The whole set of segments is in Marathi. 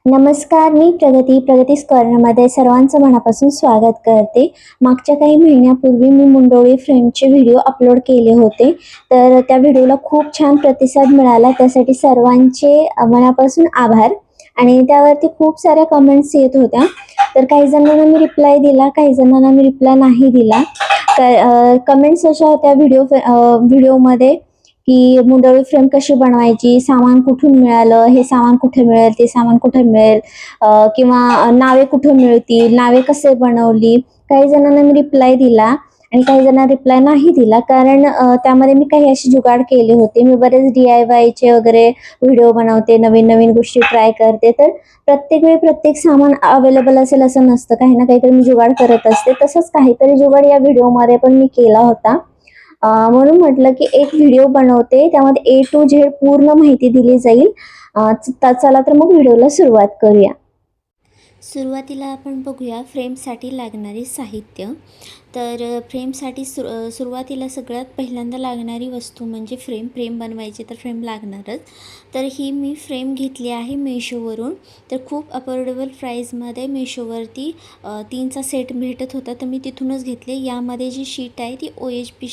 नमस्कार, मी प्रगती स्क्वेअरमध्ये सर्वांचं मनापासून स्वागत करते. मागच्या काही महिन्यापूर्वी मी मुंडोळी फ्रेमचे व्हिडिओ अपलोड केले होते. तर त्या व्हिडिओला खूप छान प्रतिसाद मिळाला. त्यासाठी सर्वांचे मनापासून आभार. आणि त्यावरती खूप साऱ्या कमेंट्स येत होत्या. तर काही जणांना मी रिप्लाय दिला, काही जणांना मी रिप्लाय नाही दिला. कमेंट्स अशा होत्या व्हिडिओमध्ये की मुंडोळी फ्रेम कशी बनवायची, सामान कुठून मिळालं, हे सामान कुठे मिळेल, ते सामान कुठे मिळेल, किंवा नावे कुठे मिळतील, नावे कसे बनवली. काही जणांना मी रिप्लाय दिला आणि काही जणांना रिप्लाय नाही दिला, कारण त्यामध्ये मी काही असे जुगाड केले होते. मी बरेच DIYचे वगैरे व्हिडिओ बनवते, नवीन नवीन गोष्टी ट्राय करते. तर प्रत्येक वेळी प्रत्येक सामान अवेलेबल असेल असं नसतं, काही ना काहीतरी मी जुगाड करत असते. तसंच काहीतरी जुगाड या व्हिडिओमध्ये पण मी केला होता. म्हणून म्हटलं की एक व्हिडिओ बनवते, त्यामध्ये A to Z पूर्ण माहिती दिली जाईल. चला तर मग व्हिडिओला सुरुवात करूया. सुरुवातीला आपण बघूया फ्रेमसाठी लागणारे साहित्य. तर फ्रेमसाठी सुरुवातीला सगळ्यात पहिल्यांदा लागणारी वस्तू म्हणजे फ्रेम बनवायची तर फ्रेम लागणारच. तर ही मी फ्रेम घेतली आहे मेशोवरून. तर खूप अफोर्डेबल प्राईजमध्ये मेशोवरती 3चा सेट भेटत होता, तर मी तिथूनच घेतले. यामध्ये जी शीट आहे ती OHP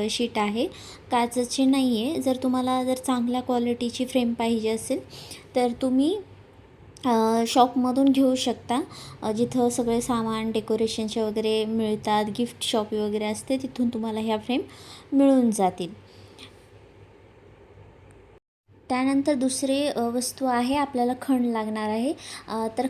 शीट आहे, काचेची नाही आहे. जर तुम्हाला चांगल्या क्वालिटीची फ्रेम पाहिजे असेल तर तुम्ही शॉपमधून घेऊ शकता. जिथं सगळे सामान डेकोरेशनचे वगैरे मिळतात, गिफ्ट शॉप वगैरे असते, तिथून तुम्हाला ह्या फ्रेम मिळून जातील. त्यानंतर दुसरी वस्तू आहे, आपल्याला खण लागणार आहे. तर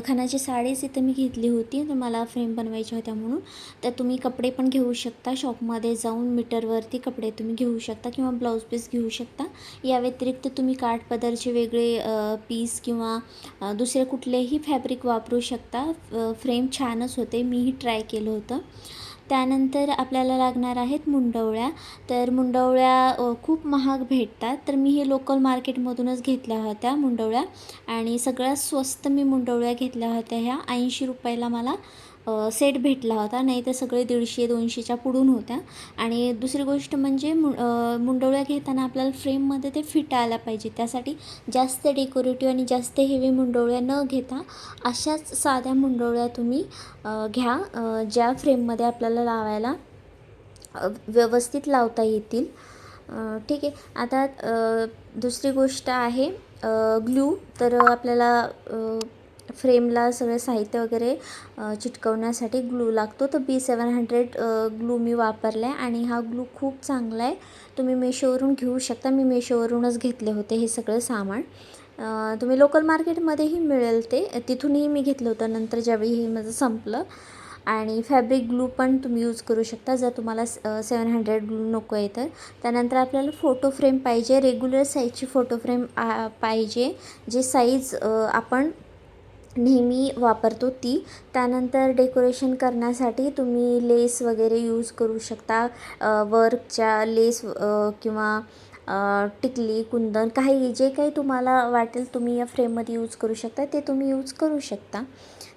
खणाची साडीच इथं मी घेतली होती, तर मला फ्रेम बनवायच्या होत्या म्हणून. तर तुम्ही कपडे पण घेऊ शकता, शॉपमध्ये जाऊन मीटरवरती कपडे तुम्ही घेऊ शकता किंवा ब्लाऊज पीस घेऊ शकता. या व्यतिरिक्त तुम्ही काठपदरचे वेगळे पीस किंवा दुसरे कुठलेही फॅब्रिक वापरू शकता. फ्रेम छानच होते, मीही ट्राय केलं होतं. त्यानंतर आपल्याला लागणार आहेत मुंडवळ्या. तर मुंडवळ्या खूप महाग भेटतात, तर मी हे लोकल मार्केटमधूनच घेतल्या होत्या मुंडवळ्या. आणि सगळ्यात स्वस्त मी मुंडवळ्या घेतल्या होत्या. ह्या 80 रुपयाला मला सेट भेटला होता, नाही तर सगळे 150-200च्या पुढून होत्या. आणि दुसरी गोष्ट म्हणजे मुंडवळ्या घेताना आपल्याला फ्रेममध्ये ते फिट आल्या पाहिजे. त्यासाठी जास्त डेकोरेटिव्ह आणि जास्त हेवी मुंडवळ्या न घेता अशाच साध्या मुंडवळ्या तुम्ही घ्या, ज्या फ्रेममध्ये आपल्याला लावायला व्यवस्थित लावता येतील. ठीक आहे. आता दुसरी गोष्ट आहे ग्लू. तर आपल्याला फ्रेमला सगळे साहित्य वगैरे चिटकवण्यासाठी ग्लू लागतो. तर B700 ग्लू मी वापरला आहे आणि हा ग्लू खूप चांगला आहे. तुम्ही मेशोवरून घेऊ शकता. मी मेशोवरूनच घेतले होते हे सगळं सामान. तुम्ही लोकल मार्केटमध्येही मिळेल, ते तिथूनही मी घेतलं होतं नंतर ज्यावेळी हे माझं संपलं. आणि फॅब्रिक ग्लू पण तुम्ही यूज करू शकता जर तुम्हाला 700 ग्लू नको आहे तर. त्यानंतर आपल्याला फोटो फ्रेम पाहिजे, रेग्युलर साईजची फोटो फ्रेम पाहिजे, जे साईज आपण नेहमी वापरतो ती. त्यानंतर डेकोरेशन करण्यासाठी तुम्ही लेस वगैरे यूज करू शकता, वर्कच्या लेस किंवा टिकली, कुंदन, काही जे काही तुम्हाला वाटेल तुम्ही या फ्रेममध्ये यूज करू शकता, ते तुम्ही यूज करू शकता.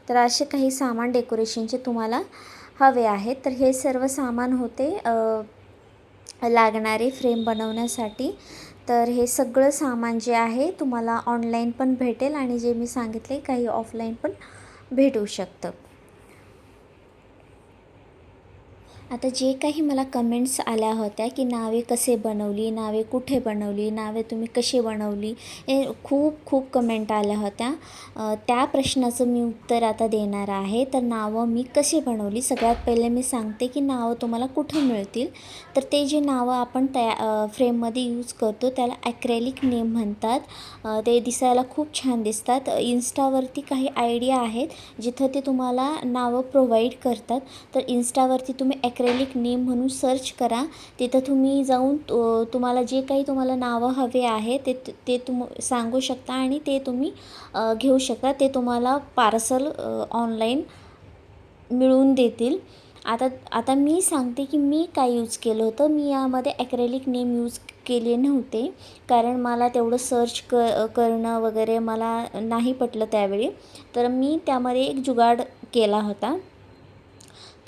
तर असे काही सामान डेकोरेशनचे तुम्हाला हवे आहेत. तर हे सर्व सामान होते लागणारे फ्रेम बनवण्यासाठी. तर हे सगळं सामान जे आहे तुम्हाला ऑनलाईन पण भेटेल आणि जे मी सांगितले काही ऑफलाईन पण भेटू शकतं. आता जे काही मला कमेंट्स आल्या होत्या की नावे कसे बनवली, नावे कुठे बनवली, नावे तुम्ही कशी बनवली, हे खूप कमेंट आल्या होत्या. त्या प्रश्नाचं मी उत्तर आता देणार आहे. तर नावं मी कशी बनवली, सगळ्यात पहिले मी सांगते की नावं तुम्हाला कुठे मिळतील. तर ते जे नावं आपण फ्रेममध्ये यूज करतो त्याला ॲक्रेलिक नेम म्हणतात. ते दिसायला खूप छान दिसतात. इन्स्टावरती काही आयडिया आहेत जिथं ते तुम्हाला नावं प्रोव्हाइड करतात. तर इन्स्टावरती तुम्ही ॲक्रेलिक नेम म्हणून सर्च करा. तिथं तुम्ही जाऊन तुम्हाला जे काही तुम्हाला नावं हवे आहे ते सांगू शकता आणि ते तुम्ही घेऊ शकता. ते तुम्हाला पार्सल ऑनलाईन मिळवून देतील. आता मी सांगते की मी काय यूज केलं होतं. मी यामध्ये ॲक्रेलिक नेम यूज केले नव्हते, कारण मला तेवढं सर्च करणं वगैरे मला नाही पटलं त्यावेळी. तर मी त्यामध्ये एक जुगाड केला होता.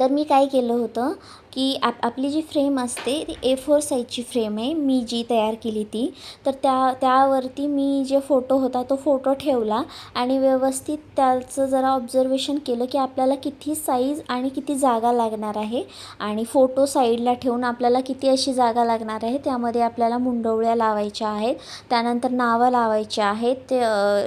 तर मी काय केलं होतं की आपली जी फ्रेम असते ती A4 साईजची फ्रेम आहे, मी जी तयार केली ती. तर त्यावरती मी जे फोटो होता तो फोटो ठेवला आणि व्यवस्थित त्याचं जरा ऑब्झर्वेशन केलं की आपल्याला किती साईज आणि किती जागा लागणार आहे आणि फोटो साईडला ठेवून आपल्याला किती अशी जागा लागणार आहे. त्यामध्ये आपल्याला मुंडवळ्या लावायच्या आहेत, त्यानंतर नावं लावायची आहेत, ते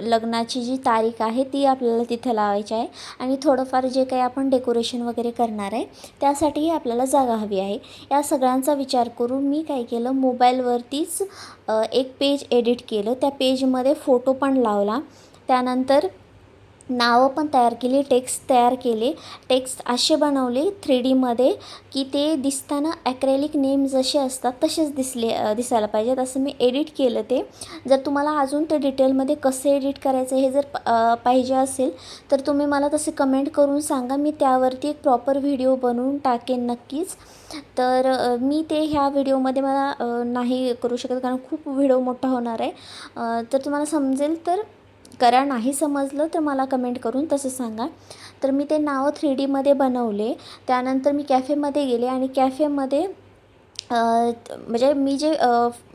लग्नाची जी तारीख आहे ती आपल्याला तिथं लावायची आहे आणि थोडंफार जे काही आपण डेकोरेशन वगैरे करणार आहे त्यासाठीही आपल्याला जागा हवी आहे. या सगळ्यांचा विचार करून मी काय केलं, मोबाईलवरतीच एक पेज एडिट केलं, त्या पेजमध्ये फोटो पण लावला, त्यानंतर नावं पण तयार केली, टेक्स्ट तयार केले. टेक्स्ट असे बनवले 3Dमध्ये की ते दिसताना ॲक्रेलिक नेम जसे असतात तसेच दिसायला पाहिजेत, असं मी एडिट केलं ते. जर तुम्हाला अजून ते डिटेलमध्ये कसं एडिट करायचं हे जर पाहिजे असेल तर तुम्ही मला तसे कमेंट करून सांगा, मी त्यावरती एक प्रॉपर व्हिडिओ बनवून टाकेन नक्कीच. तर मी ते ह्या व्हिडिओमध्ये मला नाही करू शकत कारण खूप व्हिडिओ मोठा होणार आहे. तर तुम्हाला समजेल तर करा, नाही समजलं तर मला कमेंट करून तसं सांगा. तर मी ते नावं 3Dमध्ये बनवले. त्यानंतर मी कॅफेमध्ये गेले आणि कॅफेमध्ये म्हणजे मी जे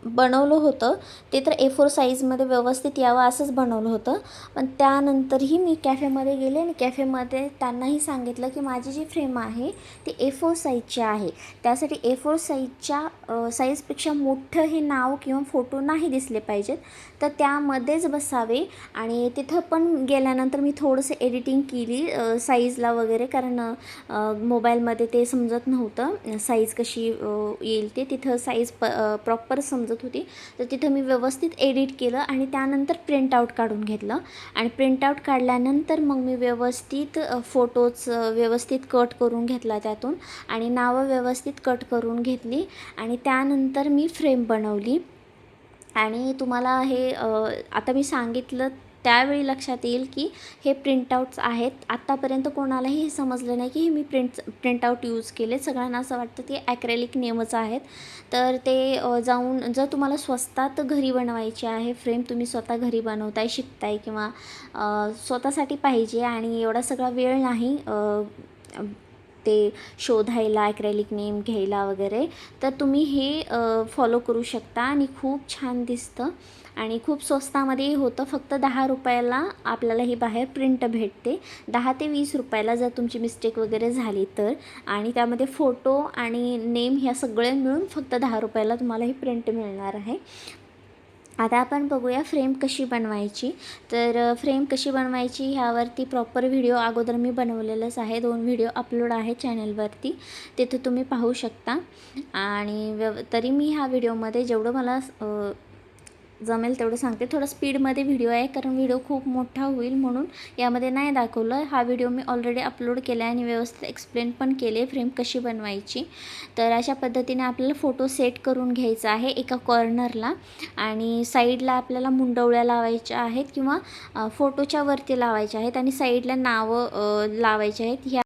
बनवलं होतं ते तर A4 साईजमध्ये व्यवस्थित यावं असंच बनवलं होतं. पण त्यानंतरही मी कॅफेमध्ये गेले आणि कॅफेमध्ये त्यांनाही सांगितलं की माझी जी फ्रेम आहे ती A4 साईजची आहे, त्यासाठी A4 साईजच्या साईजपेक्षा मोठं हे नाव किंवा फोटो नाही दिसले पाहिजेत, तर त्यामध्येच बसावे. आणि तिथं पण गेल्यानंतर मी थोडंसं एडिटिंग केली साईजला वगैरे, कारण मोबाईलमध्ये ते समजत नव्हतं साईज कशी येईल ते, तिथं साईज प्रॉपर समजत होती. तर तिथं मी व्यवस्थित एडिट केलं आणि त्यानंतर प्रिंटआउट काढून घेतलं आणि प्रिंटआउट काढल्यानंतर मग मी व्यवस्थित फोटोज व्यवस्थित कट करून घेतला त्यातून आणि नावं व्यवस्थित कट करून घेतली आणि त्यानंतर मी फ्रेम बनवली. आणि तुम्हाला हे आता मी सांगितलं त्यावेळी लक्षात येईल की हे प्रिंटआउट्स आहेत. आत्तापर्यंत कोणालाही हे समजलं नाही की हे मी प्रिंटआउट यूज केले, सगळ्यांना असं वाटतं की ॲक्रेलिक नेमच आहेत. तर ते जाऊन जर तुम्हाला स्वस्तात घरी बनवायची आहे फ्रेम, तुम्ही स्वतः घरी बनवताय, शिकताय किंवा स्वतःसाठी पाहिजे आणि एवढा सगळा वेळ नाही ते शोधायला, ॲक्रेलिक नेम घ्यायला वगैरे, तर तुम्ही हे फॉलो करू शकता आणि खूप छान दिसतं आणि खूप स्वस्तामध्येही होतं. फक्त 10 रुपयाला आपल्याला ही बाहेर प्रिंट भेटते, 10 ते 20 रुपयाला जर तुमची मिस्टेक वगैरे झाली तर. आणि त्यामध्ये फोटो आणि नेम ह्या सगळे मिळून फक्त 10 रुपयाला तुम्हाला ही प्रिंट मिळणार आहे. आता आपण बघूया फ्रेम कशी बनवायची. तर फ्रेम कशी बनवायची ह्यावरती प्रॉपर व्हिडिओ अगोदर मी बनवलेलंच आहे, 2 व्हिडिओ अपलोड आहे चॅनलवरती, तिथे तुम्ही पाहू शकता. आणि तरी मी ह्या व्हिडिओमध्ये जेवढं मला जमेल तेवढं सांगते. थोडं स्पीडमध्ये व्हिडिओ आहे कारण व्हिडिओ खूप मोठा होईल म्हणून यामध्ये नाही दाखवलं. हा व्हिडिओ मी ऑलरेडी अपलोड केला आहे आणि व्यवस्थित एक्सप्लेन पण केले फ्रेम कशी बनवायची. तर अशा पद्धतीने आपल्याला फोटो सेट करून घ्यायचा आहे एका कॉर्नरला आणि साईडला आपल्याला मुंडवळ्या लावायच्या आहेत किंवा फोटोच्या वरती लावायच्या आहेत आणि साईडला नावं लावायचे आहेत. ह्या